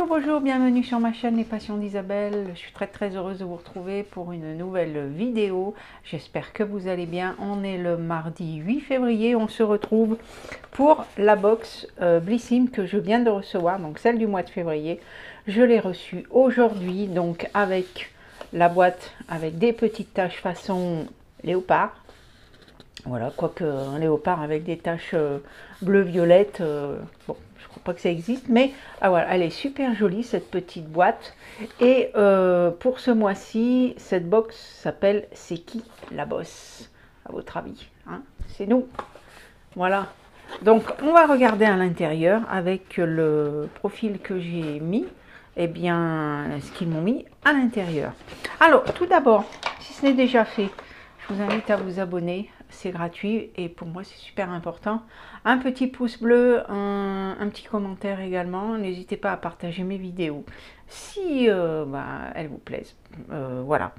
Bonjour, bienvenue sur ma chaîne Les Passions d'Isabelle. Je suis très heureuse de vous retrouver pour une nouvelle vidéo. J'espère que vous allez bien. On est le mardi 8 février. On se retrouve pour la box Blissim que je viens de recevoir, donc celle du mois de février. Je l'ai reçue aujourd'hui, donc avec la boîte avec des petites taches façon léopard. Voilà, quoique un léopard avec des taches bleu-violette, bon, je crois pas que ça existe, mais ah, voilà, elle est super jolie cette petite boîte. Et pour ce mois-ci, cette box s'appelle C'est qui la boss, à votre avis, hein? C'est nous. Voilà. Donc on va regarder à l'intérieur avec le profil que j'ai mis, et bien ce qu'ils m'ont mis à l'intérieur. Alors tout d'abord, si ce n'est déjà fait, je vous invite à vous abonner, c'est gratuit et pour moi c'est super important. Un petit pouce bleu, un petit commentaire également. N'hésitez pas à partager mes vidéos si elles vous plaisent. Voilà.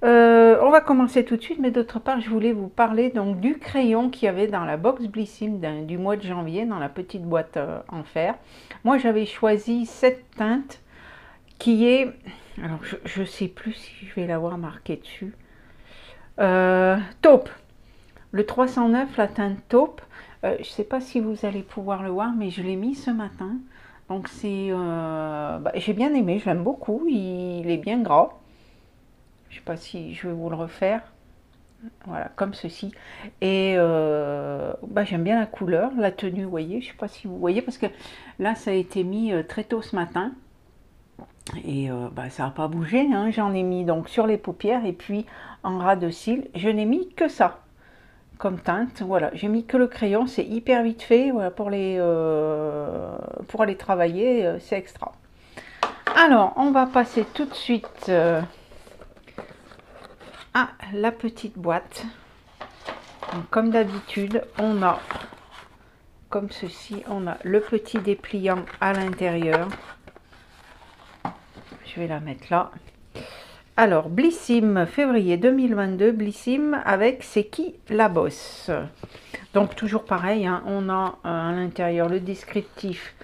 On va commencer tout de suite, mais d'autre part je voulais vous parler donc du crayon qu'il y avait dans la box Blissim du mois de janvier, dans la petite boîte en fer. Moi j'avais choisi cette teinte qui est, alors je ne sais plus si je vais l'avoir marqué dessus. Taupe, le 309, la teinte taupe. Je ne sais pas si vous allez pouvoir le voir, mais je l'ai mis ce matin. Donc c'est, j'ai bien aimé, je l'aime beaucoup. Il est bien gras. Je ne sais pas si je vais vous le refaire. Voilà, comme ceci. Et j'aime bien la couleur, la tenue, vous voyez. Je ne sais pas si vous voyez, parce que là, ça a été mis très tôt ce matin. Et ça n'a pas bougé, hein. J'en ai mis donc sur les paupières et puis en ras de cils. Je n'ai mis que ça comme teinte. Voilà, j'ai mis que le crayon, c'est hyper vite fait. Voilà, pour aller travailler, c'est extra. Alors, on va passer tout de suite à la petite boîte. Donc, comme d'habitude, on a, comme ceci, on a le petit dépliant à l'intérieur. Je vais la mettre là. Alors, Blissim, février 2022, Blissim avec C'est qui la boss. Donc, toujours pareil, hein, on a à l'intérieur le descriptif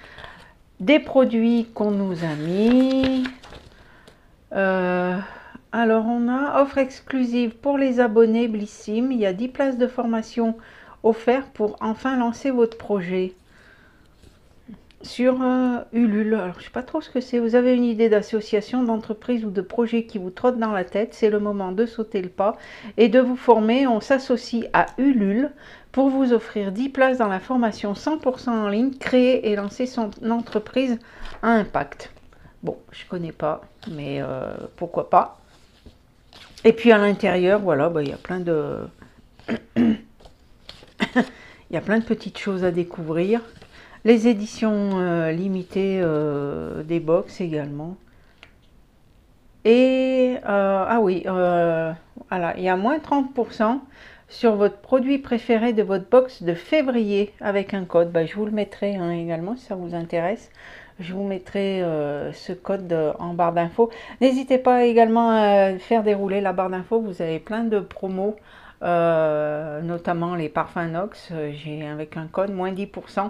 des produits qu'on nous a mis. Alors, on a offre exclusive pour les abonnés Blissim. Il y a 10 places de formation offertes pour enfin lancer votre projet. Sur Ulule, alors je ne sais pas trop ce que c'est. Vous avez une idée d'association, d'entreprise ou de projet qui vous trotte dans la tête, c'est le moment de sauter le pas et de vous former. On s'associe à Ulule pour vous offrir 10 places dans la formation 100% en ligne, créer et lancer son entreprise à impact. Bon, je ne connais pas, mais pourquoi pas. Et puis à l'intérieur, voilà, il y a plein de... il y a plein de petites choses à découvrir. Les éditions limitées des box également. Et, ah oui, voilà, il y a moins 30% sur votre produit préféré de votre box de février avec un code. Je vous le mettrai également si ça vous intéresse. Je vous mettrai ce code en barre d'infos. N'hésitez pas également à faire dérouler la barre d'infos. Vous avez plein de promos. Notamment les parfums Nox, j'ai avec un code moins 10%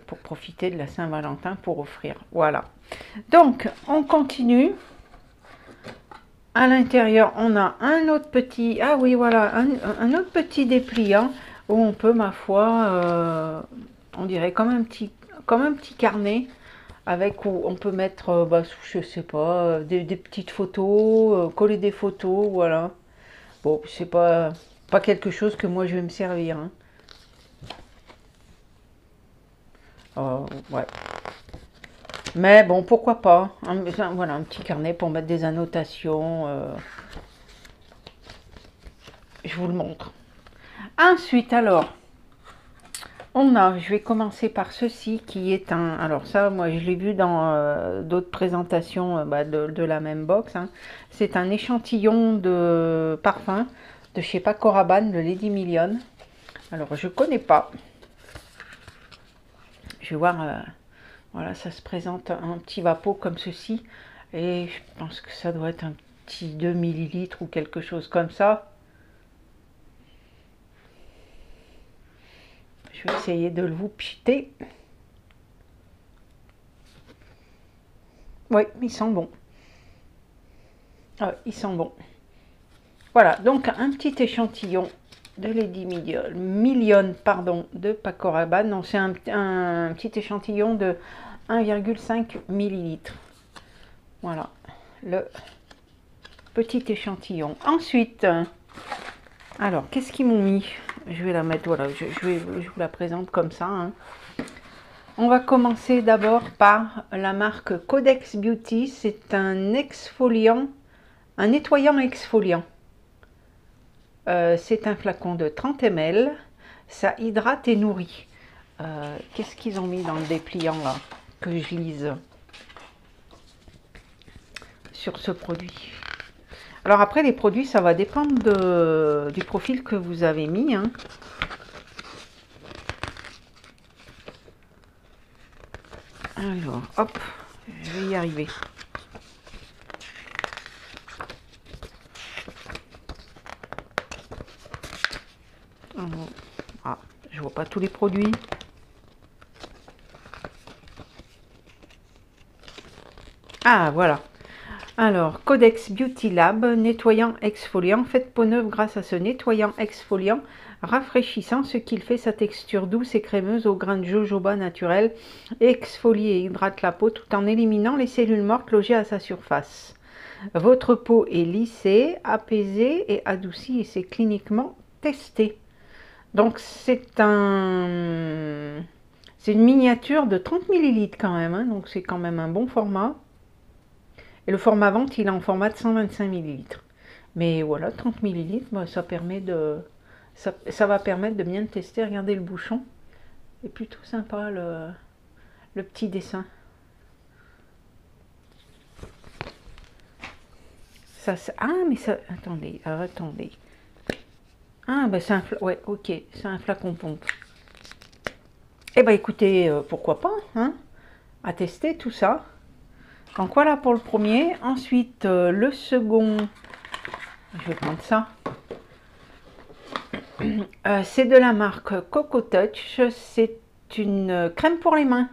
pour profiter de la Saint-Valentin pour offrir. Voilà, donc on continue. À l'intérieur on a un autre petit, ah oui voilà, un autre petit dépliant où on peut, ma foi, on dirait comme un petit carnet avec où on peut mettre je sais pas, des petites photos, coller des photos, voilà. Bon, c'est pas quelque chose que moi je vais me servir, hein. Ouais. Mais bon, pourquoi pas. Voilà, un petit carnet pour mettre des annotations. Je vous le montre. Ensuite, alors, Je vais commencer par ceci qui est un, alors ça moi je l'ai vu dans d'autres présentations de la même box, hein. C'est un échantillon de parfum de chez Paco Rabanne, de Lady Million. Alors je connais pas, je vais voir, voilà, ça se présente un petit vapeau comme ceci et je pense que ça doit être un petit 2 millilitres ou quelque chose comme ça. Je vais essayer de le vous piter. Oui, il sent bon. Ah, il sent bon. Voilà, donc un petit échantillon de Lady Million, pardon, de Paco Rabanne. Donc c'est un petit échantillon de 1,5 millilitres. Voilà, le petit échantillon. Ensuite, alors, qu'est-ce qu'ils m'ont mis? Je vais la mettre, voilà, je vous la présente comme ça, hein. On va commencer d'abord par la marque Codex Beauty. C'est un exfoliant, un nettoyant exfoliant. C'est un flacon de 30 ml. Ça hydrate et nourrit. Qu'est-ce qu'ils ont mis dans le dépliant là, que je lise sur ce produit? Alors après, les produits, ça va dépendre du profil que vous avez mis, hein. Alors, hop, je vais y arriver. Ah, je vois pas tous les produits. Ah, voilà. Alors, Codex Beauty Lab, nettoyant exfoliant. Faites peau neuve grâce à ce nettoyant exfoliant rafraîchissant, ce qui fait sa texture douce et crémeuse au grain de jojoba naturel. Exfolie et hydrate la peau tout en éliminant les cellules mortes logées à sa surface. Votre peau est lissée, apaisée et adoucie et c'est cliniquement testé. Donc c'est une miniature de 30 ml quand même, hein, donc c'est quand même un bon format. Et le format vente, il est en format de 125 ml. Mais voilà, 30 ml, bah, ça va permettre de bien tester. Regardez le bouchon. C'est plutôt sympa le petit dessin. Ça, ah, mais ça... Attendez, attendez. Ah, bah c'est un... Ouais, ok, c'est un flacon pompe. Eh ben écoutez, pourquoi pas, hein, à tester tout ça. Donc voilà pour le premier. Ensuite, le second, je vais prendre ça. C'est de la marque Coco Touch. C'est une crème pour les mains.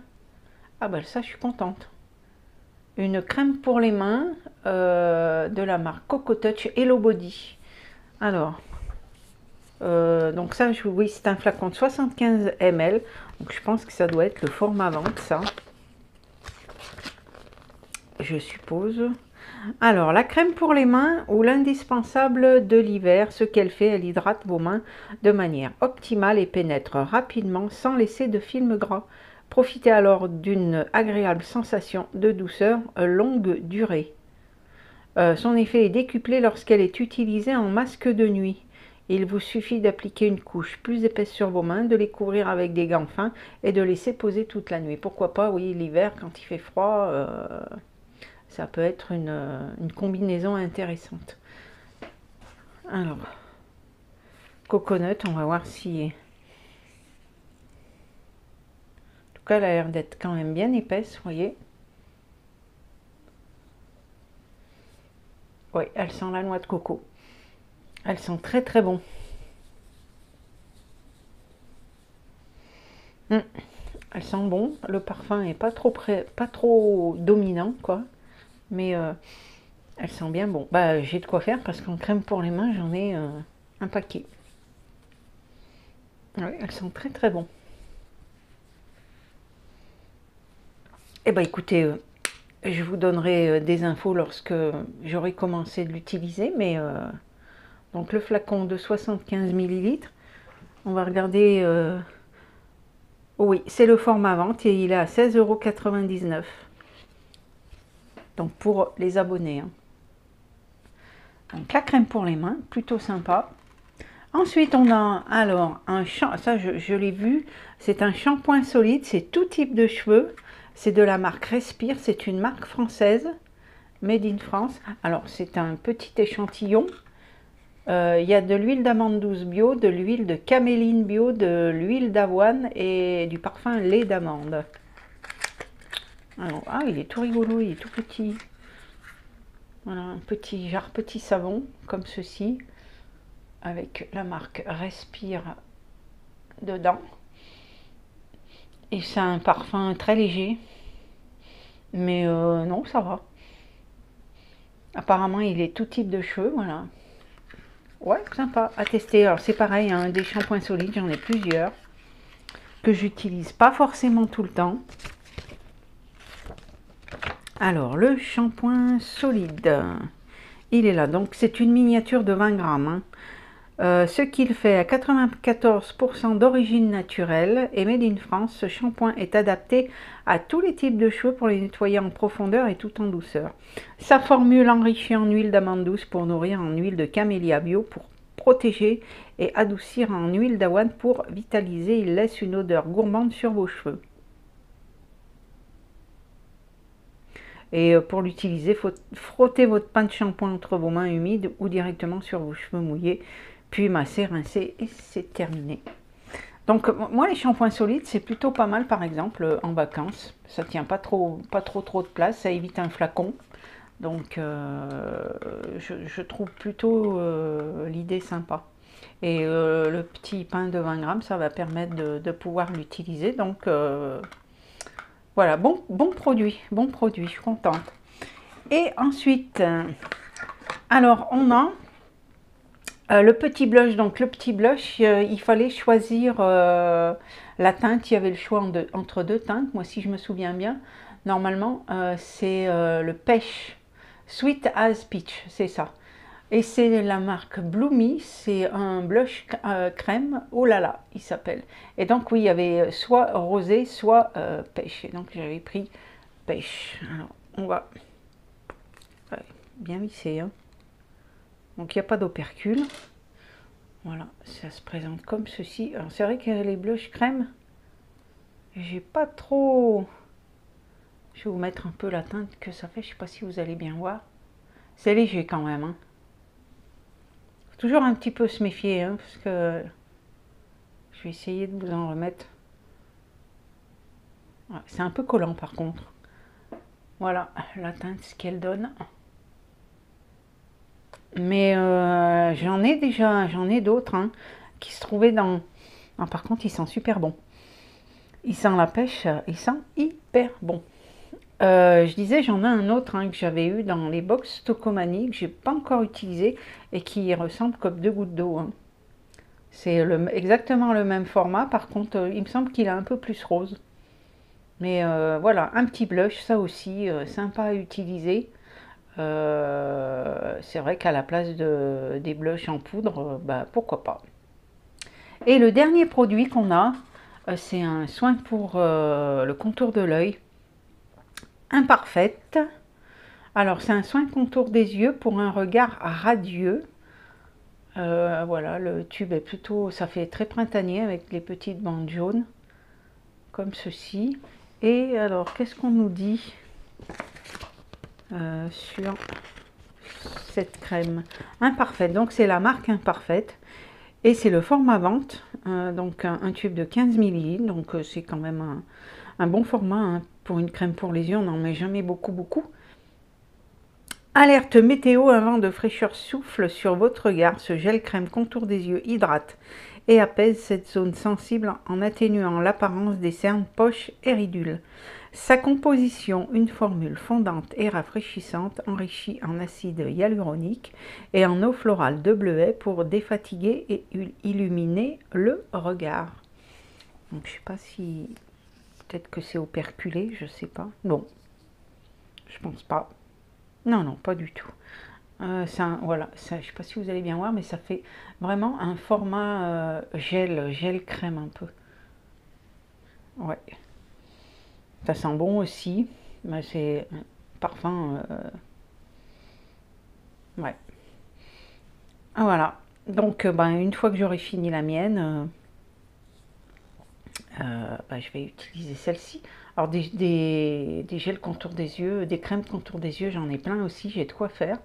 Ah ben ça, je suis contente. Une crème pour les mains de la marque Coco Touch Hello Body. Alors, donc ça, oui, c'est un flacon de 75 ml. Donc je pense que ça doit être le format vente, ça. Je suppose. Alors, la crème pour les mains ou l'indispensable de l'hiver, ce qu'elle fait, elle hydrate vos mains de manière optimale et pénètre rapidement sans laisser de film gras. Profitez alors d'une agréable sensation de douceur longue durée. Son effet est décuplé lorsqu'elle est utilisée en masque de nuit. Il vous suffit d'appliquer une couche plus épaisse sur vos mains, de les couvrir avec des gants fins et de laisser poser toute la nuit. Pourquoi pas, oui, l'hiver, quand il fait froid, ça peut être une combinaison intéressante. Alors, coconut, on va voir si... En tout cas, elle a l'air d'être quand même bien épaisse, vous voyez. Oui, elle sent la noix de coco. Elles sont très très bon. Elles sentent bon. Le parfum est pas trop dominant, quoi. Mais elles sentent bien bon. Bah, j'ai de quoi faire parce qu'en crème pour les mains, j'en ai un paquet. Oui, elles sont très très bon. Eh ben écoutez, je vous donnerai des infos lorsque j'aurai commencé de l'utiliser, mais donc le flacon de 75 ml, on va regarder, oui, c'est le format vente et il est à 16,99 €. Donc pour les abonnés, hein. Donc la crème pour les mains, plutôt sympa. Ensuite, on a alors un shampoing, ça je l'ai vu, c'est un shampoing solide, c'est tout type de cheveux, c'est de la marque Respire, c'est une marque française, made in France. Alors c'est un petit échantillon, il y a de l'huile d'amande douce bio, de l'huile de caméline bio, de l'huile d'avoine et du parfum lait d'amande. Alors, ah, il est tout rigolo, il est tout petit. Voilà, un petit genre petit savon, comme ceci, avec la marque Respire dedans. Et c'est un parfum très léger, mais non, ça va. Apparemment, il est tout type de cheveux, voilà. Ouais, sympa à tester. Alors, c'est pareil, hein, des shampoings solides, j'en ai plusieurs, que j'utilise pas forcément tout le temps. Alors, le shampoing solide, il est là. Donc, c'est une miniature de 20 grammes, hein. Ce qu'il fait à 94% d'origine naturelle et made in France, ce shampoing est adapté à tous les types de cheveux pour les nettoyer en profondeur et tout en douceur. Sa formule enrichie en huile d'amande douce pour nourrir, en huile de camélia bio pour protéger et adoucir, en huile d'avoine pour vitaliser. Il laisse une odeur gourmande sur vos cheveux. Et pour l'utiliser, il faut frotter votre pain de shampoing entre vos mains humides ou directement sur vos cheveux mouillés, puis masser, rincer et c'est terminé. Donc moi les shampoings solides c'est plutôt pas mal, par exemple en vacances, ça tient pas trop de place, ça évite un flacon. Donc je trouve plutôt l'idée sympa. Et le petit pain de 20 grammes, ça va permettre de pouvoir l'utiliser. Donc voilà, bon produit, je suis contente. Et ensuite, alors on a le petit blush. Donc le petit blush, il fallait choisir la teinte. Il y avait le choix entre deux teintes. Moi, si je me souviens bien, normalement c'est le Pêche Sweet as Peach, c'est ça. Et c'est la marque Bloomy, c'est un blush crème, oh là là, il s'appelle. Et donc oui, il y avait soit rosé, soit pêche. Et donc j'avais pris pêche. Alors on va bien visser, hein. Donc il n'y a pas d'opercule. Voilà, ça se présente comme ceci. Alors c'est vrai que les blushs crème, j'ai pas trop... Je vais vous mettre un peu la teinte que ça fait, je sais pas si vous allez bien voir. C'est léger quand même, hein. Faut toujours un petit peu se méfier, hein, parce que je vais essayer de vous en remettre. Ouais, c'est un peu collant par contre. Voilà la teinte, ce qu'elle donne. Mais j'en ai d'autres, hein, qui se trouvaient dans... Ah, par contre, ils sont super bons. Ils sentent la pêche, ils sont hyper bons. Je disais, j'en ai un autre, hein, que j'avais eu dans les box Tocomanie, que j'ai pas encore utilisé et qui ressemble comme deux gouttes d'eau, hein. C'est exactement le même format, par contre, il me semble qu'il est un peu plus rose. Mais voilà, un petit blush, ça aussi, sympa à utiliser. C'est vrai qu'à la place des blushs en poudre, bah, pourquoi pas. Et le dernier produit qu'on a, c'est un soin pour le contour de l'œil. Imparfaite. Alors c'est un soin contour des yeux pour un regard radieux. Voilà, le tube est plutôt, ça fait très printanier avec les petites bandes jaunes, comme ceci. Et alors, qu'est-ce qu'on nous dit sur cette crème? Imparfaite, donc c'est la marque Imparfaite. Et c'est le format vente, donc un tube de 15 ml, donc c'est quand même un bon format, hein, pour une crème pour les yeux, on n'en met jamais beaucoup. Alerte météo, un vent de fraîcheur souffle sur votre regard. Ce gel crème contour des yeux hydrate et apaise cette zone sensible en atténuant l'apparence des cernes, poches et ridules. Sa composition, une formule fondante et rafraîchissante enrichie en acide hyaluronique et en eau florale de bleuet pour défatiguer et illuminer le regard. Donc je sais pas si... Peut-être que c'est operculé, je sais pas. Bon, je pense pas. Non, pas du tout. Voilà, ça, je sais pas si vous allez bien voir, mais ça fait vraiment un format gel crème un peu. Ouais. Ça sent bon aussi, mais c'est un parfum... ouais. Ah, voilà. Donc, ben, une fois que j'aurai fini la mienne, ben, je vais utiliser celle-ci. Alors, des gels contour des yeux, des crèmes contour des yeux, j'en ai plein aussi, j'ai de quoi faire.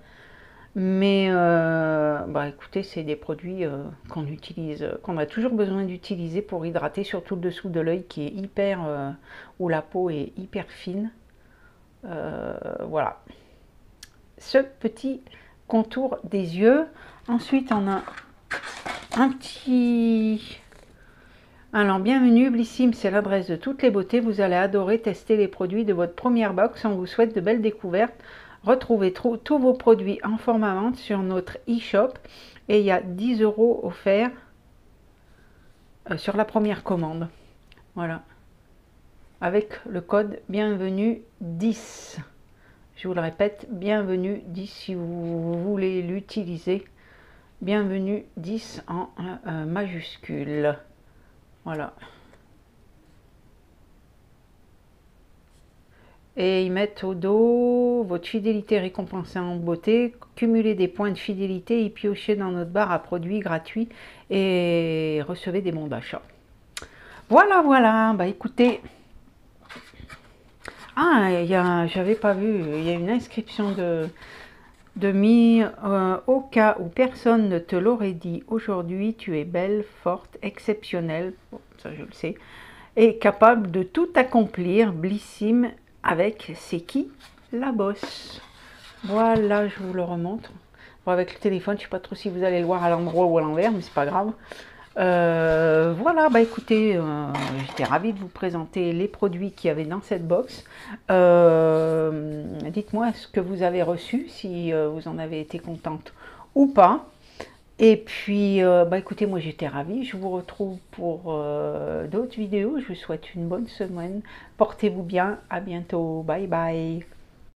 Mais, bah, écoutez, c'est des produits qu'on utilise, qu'on a toujours besoin d'utiliser pour hydrater, surtout le dessous de l'œil qui est hyper, où la peau est hyper fine. Voilà, ce petit contour des yeux. Ensuite, on a un petit... Alors, bienvenue, Blissim, c'est l'adresse de toutes les beautés. Vous allez adorer tester les produits de votre première box. On vous souhaite de belles découvertes. Retrouvez tous vos produits en format vente sur notre e-shop. Et il y a 10 € offerts sur la première commande. Voilà. Avec le code bienvenue 10. Je vous le répète, bienvenue 10 si vous voulez l'utiliser. Bienvenue 10 en majuscule. Voilà. Et ils mettent au dos votre fidélité récompensée en beauté, cumulez des points de fidélité et piochez dans notre barre à produits gratuits et recevez des bons d'achat. Voilà, voilà, bah écoutez, j'avais pas vu, il y a une inscription de au cas où personne ne te l'aurait dit, aujourd'hui tu es belle, forte, exceptionnelle, bon, ça je le sais, et capable de tout accomplir, Blissim avec c'est qui la bosse. Voilà, je vous le remontre. Bon, avec le téléphone, je ne sais pas trop si vous allez le voir à l'endroit ou à l'envers, mais c'est pas grave. Voilà, bah écoutez, j'étais ravie de vous présenter les produits qu'il y avait dans cette box. Dites-moi ce que vous avez reçu, si vous en avez été contente ou pas. Et puis, bah écoutez, moi j'étais ravie. Je vous retrouve pour d'autres vidéos. Je vous souhaite une bonne semaine. Portez-vous bien. À bientôt. Bye bye.